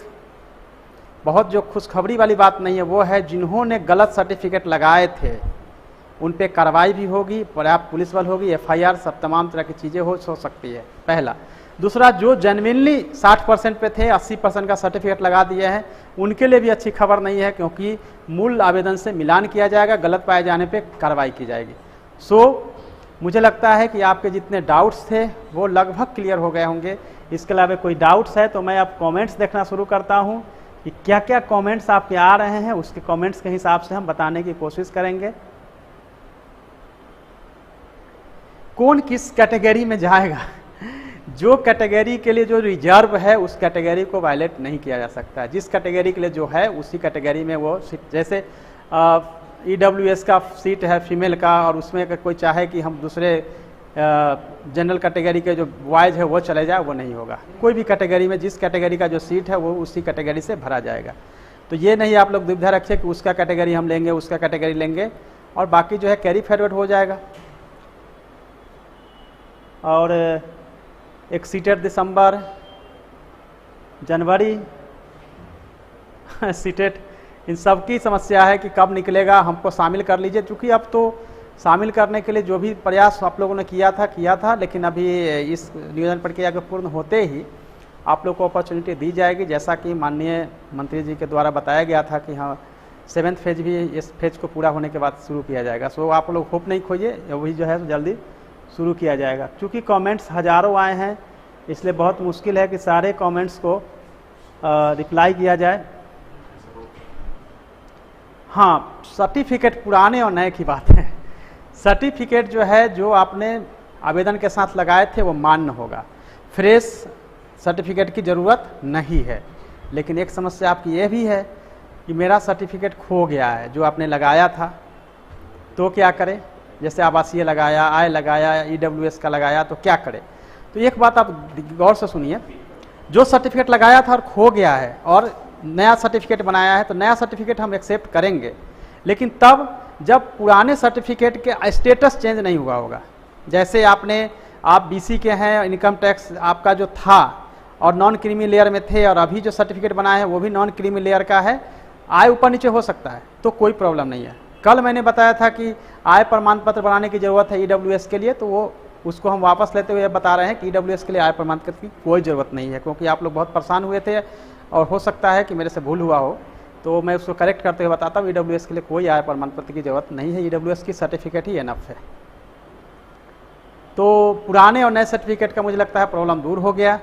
बहुत जो खुशखबरी वाली बात नहीं है वो है, जिन्होंने गलत सर्टिफिकेट लगाए थे उन पे कार्रवाई भी होगी, पर्याप्त पुलिस बल होगी, एफआईआर, सब तमाम तरह की चीज़ें हो सकती है, पहला। दूसरा, जो जेन्युइनली 60% पे थे, 80% का सर्टिफिकेट लगा दिए हैं, उनके लिए भी अच्छी खबर नहीं है, क्योंकि मूल आवेदन से मिलान किया जाएगा, गलत पाए जाने पे कार्रवाई की जाएगी। मुझे लगता है कि आपके जितने डाउट्स थे वो लगभग क्लियर हो गए होंगे। इसके अलावा कोई डाउट्स है तो मैं अब कमेंट्स देखना शुरू करता हूं कि क्या क्या कमेंट्स आपके आ रहे हैं, उसके कमेंट्स के हिसाब से हम बताने की कोशिश करेंगे। कौन किस कैटेगरी में जाएगा? जो कैटेगरी के लिए जो रिजर्व है उस कैटेगरी को वायलेट नहीं किया जा सकता है। जिस कैटेगरी के लिए जो है उसी कैटेगरी में वो, जैसे EWS का सीट है फीमेल का, और उसमें अगर कोई चाहे कि हम दूसरे जनरल कैटेगरी के जो बॉयज है वो चले जाए, वो नहीं होगा। कोई भी कैटेगरी में जिस कैटेगरी का जो सीट है वो उसी कैटेगरी से भरा जाएगा। तो ये नहीं आप लोग दुविधा रखिए कि उसका कैटेगरी हम लेंगे, उसका कैटेगरी लेंगे, और बाकी जो है कैरी फॉरवर्ड हो जाएगा। और एक सीटेट दिसंबर, जनवरी सीटेट, इन सब की समस्या है कि कब निकलेगा, हमको शामिल कर लीजिए। चूँकि अब तो शामिल करने के लिए जो भी प्रयास आप लोगों ने किया था, लेकिन अभी इस नियोजन प्रक्रिया के पूर्ण होते ही आप लोग को अपॉर्चुनिटी दी जाएगी। जैसा कि माननीय मंत्री जी के द्वारा बताया गया था कि हाँ 7th फेज भी इस फेज को पूरा होने के बाद शुरू किया जाएगा। सो आप लोग होप नहीं खोइए, वही जो है जल्दी शुरू किया जाएगा। क्योंकि कमेंट्स हज़ारों आए हैं, इसलिए बहुत मुश्किल है कि सारे कमेंट्स को रिप्लाई किया जाए। हाँ, सर्टिफिकेट पुराने और नए की बात है। सर्टिफिकेट जो है, जो आपने आवेदन के साथ लगाए थे वो मान्य होगा, फ्रेश सर्टिफिकेट की ज़रूरत नहीं है। लेकिन एक समस्या आपकी ये भी है कि मेरा सर्टिफिकेट खो गया है जो आपने लगाया था, तो क्या करें? जैसे आवासीय लगाया, आय लगाया, EWS का लगाया, तो क्या करें? तो एक बात आप गौर से सुनिए, जो सर्टिफिकेट लगाया था और खो गया है और नया सर्टिफिकेट बनाया है, तो नया सर्टिफिकेट हम एक्सेप्ट करेंगे, लेकिन तब जब पुराने सर्टिफिकेट के स्टेटस चेंज नहीं हुआ होगा। जैसे आप BC के हैं, इनकम टैक्स आपका जो था और नॉन क्रीमी लेयर में थे, और अभी जो सर्टिफिकेट बनाया है वो भी नॉन क्रीमी लेयर का है, आय ऊपर नीचे हो सकता है, तो कोई प्रॉब्लम नहीं है। कल मैंने बताया था कि आय प्रमाण पत्र बनाने की ज़रूरत है EWS के लिए, तो वो उसको हम वापस लेते हुए बता रहे हैं कि EWS के लिए आय प्रमाण पत्र की कोई ज़रूरत नहीं है, क्योंकि आप लोग बहुत परेशान हुए थे और हो सकता है कि मेरे से भूल हुआ हो, तो मैं उसको करेक्ट करते हुए बताता हूँ EWS के लिए कोई आय प्रमाण पत्र की ज़रूरत नहीं है, EWS की सर्टिफिकेट ही एनफ है। तो पुराने और नए सर्टिफिकेट का मुझे लगता है प्रॉब्लम दूर हो गया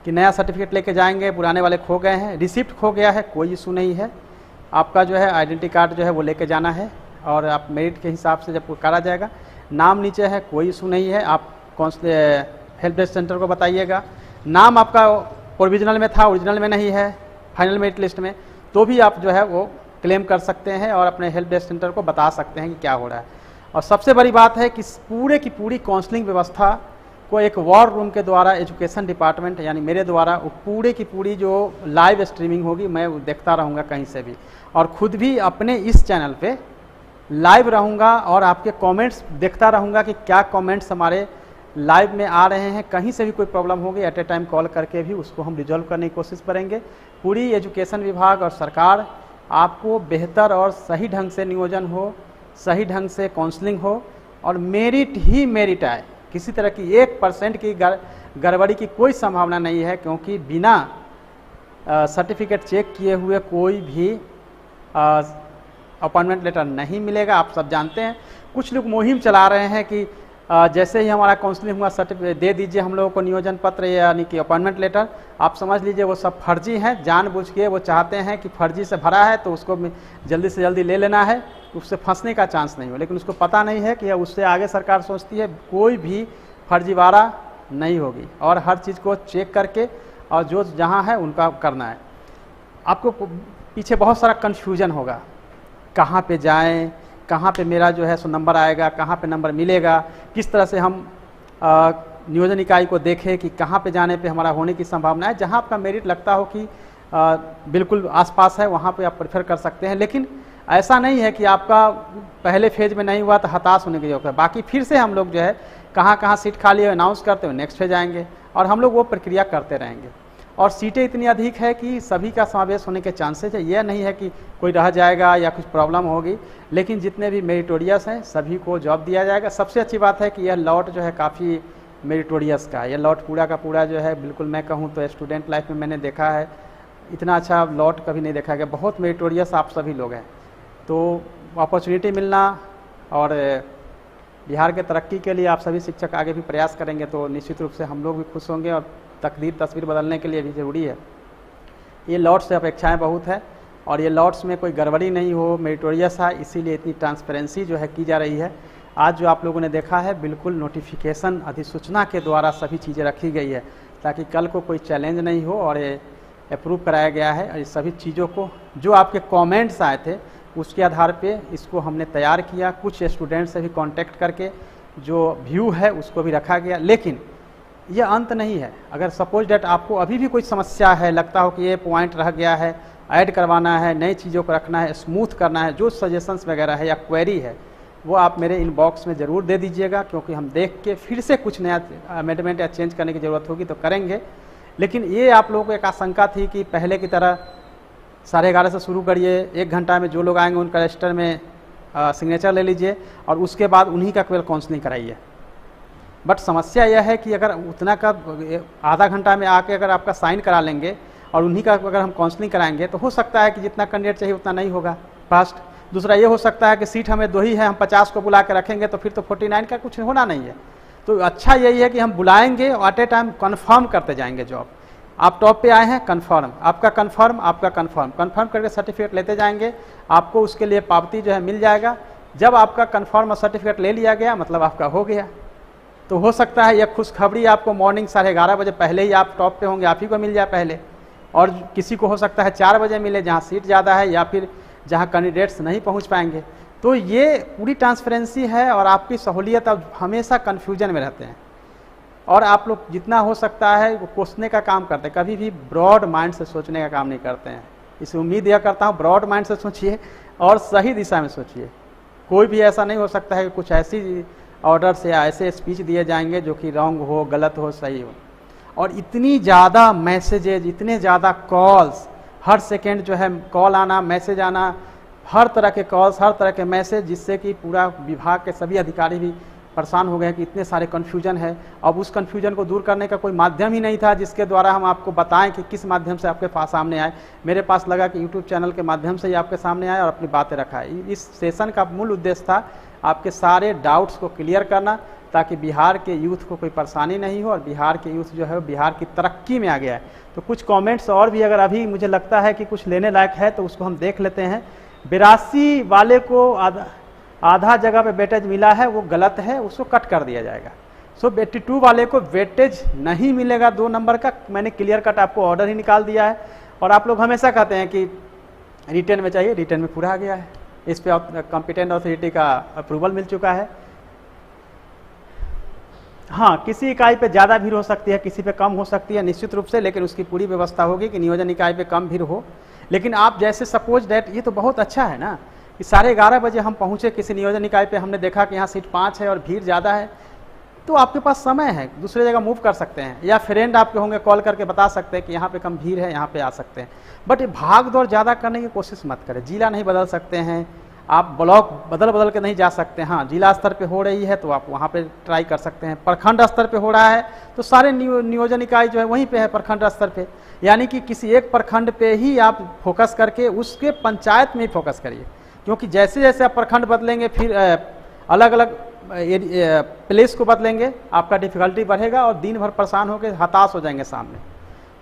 कि नया सर्टिफिकेट लेके जाएंगे, पुराने वाले खो गए हैं, रिसिप्ट खो गया है, कोई इशू नहीं है। आपका जो है आइडेंटिटी कार्ड जो है वो लेके जाना है, और आप मेरिट के हिसाब से जब करा जाएगा, नाम नीचे है, कोई इशू नहीं है। आप कौन से हेल्प डेस्क सेंटर को बताइएगा, नाम आपका प्रोविजनल में था, ओरिजिनल में नहीं है, फाइनल मेरिट लिस्ट में, तो भी आप जो है वो क्लेम कर सकते हैं और अपने हेल्प डेस्क सेंटर को बता सकते हैं कि क्या हो रहा है। और सबसे बड़ी बात है कि पूरे की पूरी काउंसलिंग व्यवस्था को एक वॉर रूम के द्वारा एजुकेशन डिपार्टमेंट यानी मेरे द्वारा पूरे की पूरी जो लाइव स्ट्रीमिंग होगी, मैं देखता रहूँगा कहीं से भी, और ख़ुद भी अपने इस चैनल पे लाइव रहूँगा और आपके कमेंट्स देखता रहूँगा कि क्या कमेंट्स हमारे लाइव में आ रहे हैं। कहीं से भी कोई प्रॉब्लम होगी एट ए टाइम कॉल करके भी उसको हम रिजॉल्व करने की कोशिश करेंगे। पूरी एजुकेशन विभाग और सरकार आपको बेहतर और सही ढंग से नियोजन हो, सही ढंग से काउंसलिंग हो और मेरिट ही मेरिट आए। किसी तरह की 1% की गड़बड़ी की कोई संभावना नहीं है, क्योंकि बिना सर्टिफिकेट चेक किए हुए कोई भी अपॉइंटमेंट लेटर नहीं मिलेगा। आप सब जानते हैं, कुछ लोग मुहिम चला रहे हैं कि जैसे ही हमारा काउंसलिंग हुआ सर्टिफिकेट दे दीजिए हम लोगों को नियोजन पत्र यानी कि अपॉइंटमेंट लेटर। आप समझ लीजिए वो सब फर्जी है, जानबूझ के वो चाहते हैं कि फर्जी से भरा है तो उसको जल्दी से जल्दी ले लेना है, उससे फंसने का चांस नहीं हो। लेकिन उसको पता नहीं है कि उससे आगे सरकार सोचती है कोई भी फर्जीवाड़ा नहीं होगी और हर चीज़ को चेक करके और जो जहाँ है उनका करना है। आपको पीछे बहुत सारा कन्फ्यूजन होगा, कहाँ पे जाएं, कहाँ पे मेरा जो है सो नंबर आएगा, कहाँ पे नंबर मिलेगा, किस तरह से हम नियोजन इकाई को देखें कि कहाँ पे जाने पे हमारा होने की संभावना है। जहाँ आपका मेरिट लगता हो कि बिल्कुल आसपास है वहाँ पे आप प्रेफर कर सकते हैं। लेकिन ऐसा नहीं है कि आपका पहले फेज में नहीं हुआ तो हताश होने की जरूरत है। बाकी फिर से हम लोग जो है कहाँ कहाँ सीट खाली है अनाउंस करते हुए नेक्स्ट फेज आएंगे और हम लोग वो प्रक्रिया करते रहेंगे। और सीटें इतनी अधिक है कि सभी का समावेश होने के चांसेस है। यह नहीं है कि कोई रह जाएगा या कुछ प्रॉब्लम होगी, लेकिन जितने भी मेरिटोरियस हैं सभी को जॉब दिया जाएगा। सबसे अच्छी बात है कि यह लॉट जो है काफ़ी मेरिटोरियस का है। यह लॉट पूरा का पूरा जो है बिल्कुल मैं कहूँ तो स्टूडेंट लाइफ में मैंने देखा है, इतना अच्छा लॉट कभी नहीं देखा गया। बहुत मेरिटोरियस आप सभी लोग हैं। तो अपॉर्चुनिटी मिलना और बिहार के तरक्की के लिए आप सभी शिक्षक आगे भी प्रयास करेंगे तो निश्चित रूप से हम लोग भी खुश होंगे और तकदीर तस्वीर बदलने के लिए भी ज़रूरी है। ये लॉट्स से अपेक्षाएं बहुत है और ये लॉट्स में कोई गड़बड़ी नहीं हो, मेरिटोरियस है, इसीलिए इतनी ट्रांसपेरेंसी जो है की जा रही है। आज जो आप लोगों ने देखा है बिल्कुल नोटिफिकेशन अधिसूचना के द्वारा सभी चीज़ें रखी गई है ताकि कल को कोई चैलेंज नहीं हो और ये अप्रूव कराया गया है। और इस सभी चीज़ों को जो आपके कमेंट्स आए थे उसके आधार पे इसको हमने तैयार किया। कुछ स्टूडेंट से भी कांटेक्ट करके जो व्यू है उसको भी रखा गया। लेकिन यह अंत नहीं है। अगर सपोज डेट आपको अभी भी कोई समस्या है, लगता हो कि ये पॉइंट रह गया है, ऐड करवाना है, नई चीज़ों को रखना है, स्मूथ करना है, जो सजेशंस वगैरह है या क्वेरी है वो आप मेरे इनबॉक्स में ज़रूर दे दीजिएगा, क्योंकि हम देख के फिर से कुछ नया अमेंडमेंट या चेंज करने की ज़रूरत होगी तो करेंगे। लेकिन ये आप लोगों को एक आशंका थी कि पहले की तरह 11:30 से शुरू करिए, 1 घंटा में जो लोग आएंगे उनका रजिस्टर में सिग्नेचर ले लीजिए और उसके बाद उन्हीं का केवल काउंसलिंग कराइए। बट समस्या यह है कि अगर उतना का आधा घंटा में आके अगर आपका साइन करा लेंगे और उन्हीं का अगर हम काउंसलिंग कराएंगे तो हो सकता है कि जितना कैंडिडेट चाहिए उतना नहीं होगा फर्स्ट। दूसरा ये हो सकता है कि सीट हमें 2 ही है, हम 50 को बुला के रखेंगे तो फिर तो 49 का कुछ होना नहीं है। तो अच्छा यही है कि हम बुलाएंगे और एट ए टाइम कन्फर्म करते जाएंगे जॉब। आप टॉप पे आए हैं, कन्फर्म, आपका कन्फर्म, आपका कन्फर्म, कन्फर्म करके सर्टिफिकेट लेते जाएंगे। आपको उसके लिए पावती जो है मिल जाएगा। जब आपका कन्फर्म और सर्टिफिकेट ले लिया गया मतलब आपका हो गया। तो हो सकता है यह खुशखबरी आपको मॉर्निंग 11:30 बजे पहले ही आप टॉप पे होंगे, आप ही को मिल जाए पहले, और किसी को हो सकता है 4 बजे मिले जहाँ सीट ज़्यादा है या फिर जहाँ कैंडिडेट्स नहीं पहुँच पाएंगे। तो ये पूरी ट्रांसपेरेंसी है और आपकी सहूलियत। अब हमेशा कन्फ्यूजन में रहते हैं और आप लोग जितना हो सकता है वो कोसने का काम करते हैं, कभी भी ब्रॉड माइंड से सोचने का काम नहीं करते हैं। इसे उम्मीद यह करता हूँ ब्रॉड माइंड से सोचिए और सही दिशा में सोचिए। कोई भी ऐसा नहीं हो सकता है कि कुछ ऐसी ऑर्डर्स या ऐसे स्पीच दिए जाएंगे जो कि रॉन्ग हो, गलत हो, सही हो। और इतनी ज़्यादा मैसेजेज, इतने ज़्यादा कॉल्स, हर सेकेंड जो है कॉल आना, मैसेज आना, हर तरह के कॉल्स, हर तरह के मैसेज, जिससे कि पूरा विभाग के सभी अधिकारी भी परेशान हो गए कि इतने सारे कन्फ्यूजन है। अब उस कन्फ्यूजन को दूर करने का कोई माध्यम ही नहीं था जिसके द्वारा हम आपको बताएं कि किस माध्यम से आपके पास सामने आए। मेरे पास लगा कि यूट्यूब चैनल के माध्यम से ही आपके सामने आए और अपनी बातें रखा है। इस सेशन का मूल उद्देश्य था आपके सारे डाउट्स को क्लियर करना, ताकि बिहार के यूथ को कोई परेशानी नहीं हो और बिहार के यूथ जो है बिहार की तरक्की में आ गया है। तो कुछ कमेंट्स और भी अगर अभी मुझे लगता है कि कुछ लेने लायक है तो उसको हम देख लेते हैं। 82 वाले को आधा जगह पे वेटेज मिला है, वो गलत है, उसको कट कर दिया जाएगा। 82 वाले को वेटेज नहीं मिलेगा 2 नंबर का। मैंने क्लियर कट आपको ऑर्डर ही निकाल दिया है। और आप लोग हमेशा कहते हैं कि रिटर्न में चाहिए, रिटर्न में पूरा आ गया है। इस पे कॉम्पिटेंट अथॉरिटी का अप्रूवल मिल चुका है। हाँ, किसी इकाई पे ज़्यादा भीड़ हो सकती है, किसी पे कम हो सकती है निश्चित रूप से, लेकिन उसकी पूरी व्यवस्था होगी कि नियोजन इकाई पे कम भीड़ हो। लेकिन आप जैसे सपोज डेट, ये तो बहुत अच्छा है ना कि 11:30 बजे हम पहुँचे किसी नियोजन इकाई पे, हमने देखा कि यहाँ सीट 5 है और भीड़ ज़्यादा है, तो आपके पास समय है, दूसरी जगह मूव कर सकते हैं, या फ्रेंड आपके होंगे कॉल करके बता सकते हैं कि यहाँ पे कम भीड़ है, यहाँ पे आ सकते हैं। बट भाग दौड़ ज़्यादा करने की कोशिश मत करें। जिला नहीं बदल सकते हैं, आप ब्लॉक बदल बदल के नहीं जा सकते। हाँ, जिला स्तर पे हो रही है तो आप वहाँ पे ट्राई कर सकते हैं, प्रखंड स्तर पे हो रहा है तो सारे नियोजन इकाई जो है वहीं पे है प्रखंड स्तर पे, यानी कि किसी एक प्रखंड पे ही आप फोकस करके उसके पंचायत में ही फोकस करिए, क्योंकि जैसे जैसे आप प्रखंड बदलेंगे फिर अलग अलग प्लेस को बदलेंगे, आपका डिफिकल्टी बढ़ेगा और दिन भर परेशान होकर हताश हो जाएंगे सामने।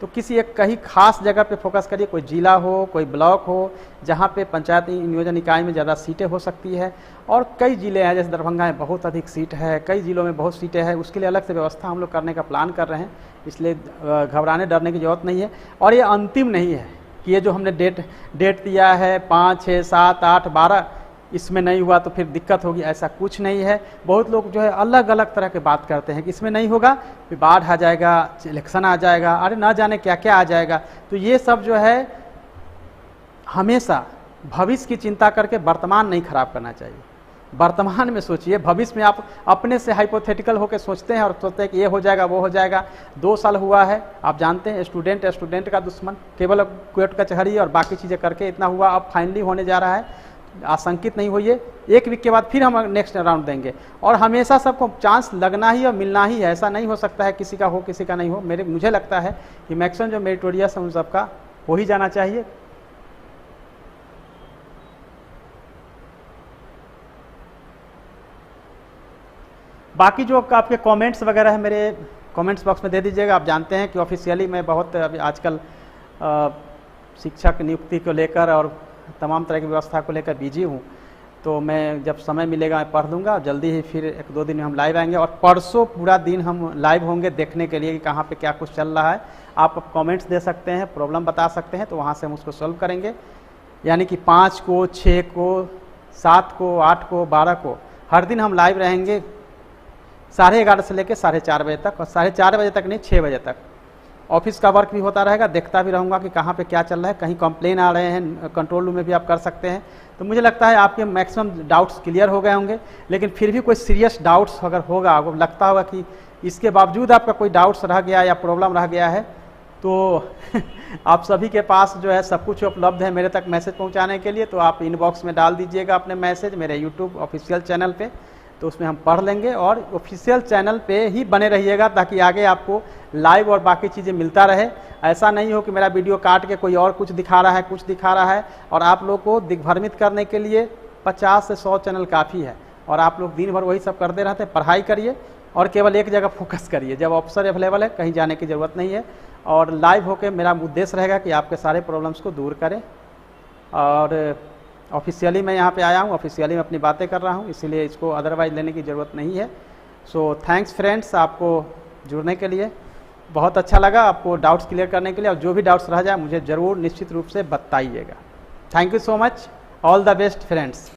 तो किसी एक कहीं खास जगह पे फोकस करिए, कोई जिला हो, कोई ब्लॉक हो, जहाँ पे पंचायत नियोजन इकाई में ज़्यादा सीटें हो सकती है। और कई ज़िले हैं, जैसे दरभंगा में बहुत अधिक सीट है, कई ज़िलों में बहुत सीटें हैं, उसके लिए अलग से व्यवस्था हम लोग करने का प्लान कर रहे हैं, इसलिए घबराने डरने की ज़रूरत नहीं है। और ये अंतिम नहीं है कि ये जो हमने डेट दिया है 5, 6, 7, 8, 12 इसमें नहीं हुआ तो फिर दिक्कत होगी, ऐसा कुछ नहीं है। बहुत लोग जो है अलग अलग तरह के बात करते हैं कि इसमें नहीं होगा, फिर बाढ़ आ जाएगा, इलेक्शन आ जाएगा, अरे ना जाने क्या क्या आ जाएगा। तो ये सब जो है हमेशा भविष्य की चिंता करके वर्तमान नहीं खराब करना चाहिए। वर्तमान में सोचिए, भविष्य में आप अपने से हाइपोथेटिकल होकर सोचते हैं और सोचते हैं कि ये हो जाएगा वो हो जाएगा। 2 साल हुआ है, आप जानते हैं स्टूडेंट का दुश्मन, केवल कोर्ट कचहरी और बाकी चीज़ें करके इतना हुआ, अब फाइनली होने जा रहा है। आशंकित नहीं होइए, 1 वीक के बाद फिर हम नेक्स्ट राउंड देंगे। और हमेशा सबको चांस लगना ही और मिलना ही है, ऐसा नहीं हो सकता है किसी का हो किसी का नहीं हो। मुझे लगता है कि मैक्सिमम जो मेरिटोरियस है उन सबका हो ही जाना चाहिए। बाकी जो आपके कमेंट्स वगैरह है मेरे कमेंट्स बॉक्स में दे दीजिएगा। आप जानते हैं कि ऑफिशियली मैं बहुत अभी आजकल शिक्षक नियुक्ति को लेकर और तमाम तरह की व्यवस्था को लेकर बिजी हूँ, तो मैं जब समय मिलेगा मैं पढ़ लूँगा। जल्दी ही फिर 1-2 दिन में हम लाइव आएंगे और परसों पूरा दिन हम लाइव होंगे देखने के लिए कि कहाँ पे क्या कुछ चल रहा है। आप कमेंट्स दे सकते हैं, प्रॉब्लम बता सकते हैं, तो वहाँ से हम उसको सॉल्व करेंगे। यानी कि 5 को, 6 को, 7 को, 8 को, 12 को हर दिन हम लाइव रहेंगे 11:30 से लेकर 4:30 बजे तक, और 4:30 बजे तक नहीं 6 बजे तक। ऑफिस का वर्क भी होता रहेगा, देखता भी रहूँगा कि कहाँ पे क्या चल रहा है। कहीं कंप्लेन आ रहे हैं कंट्रोल रूम में भी आप कर सकते हैं। तो मुझे लगता है आपके मैक्सिमम डाउट्स क्लियर हो गए होंगे, लेकिन फिर भी कोई सीरियस डाउट्स अगर होगा, आपको लगता होगा कि इसके बावजूद आपका कोई डाउट्स रह गया या प्रॉब्लम रह गया है, तो आप सभी के पास जो है सब कुछ उपलब्ध है मेरे तक मैसेज पहुँचाने के लिए। तो आप इनबॉक्स में डाल दीजिएगा अपने मैसेज मेरे यूट्यूब ऑफिशियल चैनल पर, तो उसमें हम पढ़ लेंगे। और ऑफिशियल चैनल पे ही बने रहिएगा ताकि आगे आपको लाइव और बाकी चीज़ें मिलता रहे। ऐसा नहीं हो कि मेरा वीडियो काट के कोई और कुछ दिखा रहा है और आप लोग को दिग्भ्रमित करने के लिए 50 से 100 चैनल काफ़ी है, और आप लोग दिन भर वही सब करते रहते हैं। पढ़ाई करिए और केवल एक जगह फोकस करिए, जब अवसर अवेलेबल है कहीं जाने की ज़रूरत नहीं है। और लाइव होकर मेरा उद्देश्य रहेगा कि आपके सारे प्रॉब्लम्स को दूर करें। और ऑफिशियली मैं यहाँ पे आया हूँ, ऑफिशियली मैं अपनी बातें कर रहा हूँ, इसीलिए इसको अदरवाइज लेने की ज़रूरत नहीं है। सो थैंक्स फ्रेंड्स, आपको जुड़ने के लिए बहुत अच्छा लगा, आपको डाउट्स क्लियर करने के लिए। और जो भी डाउट्स रह जाए मुझे ज़रूर निश्चित रूप से बताइएगा। Thank you so much, all the best friends.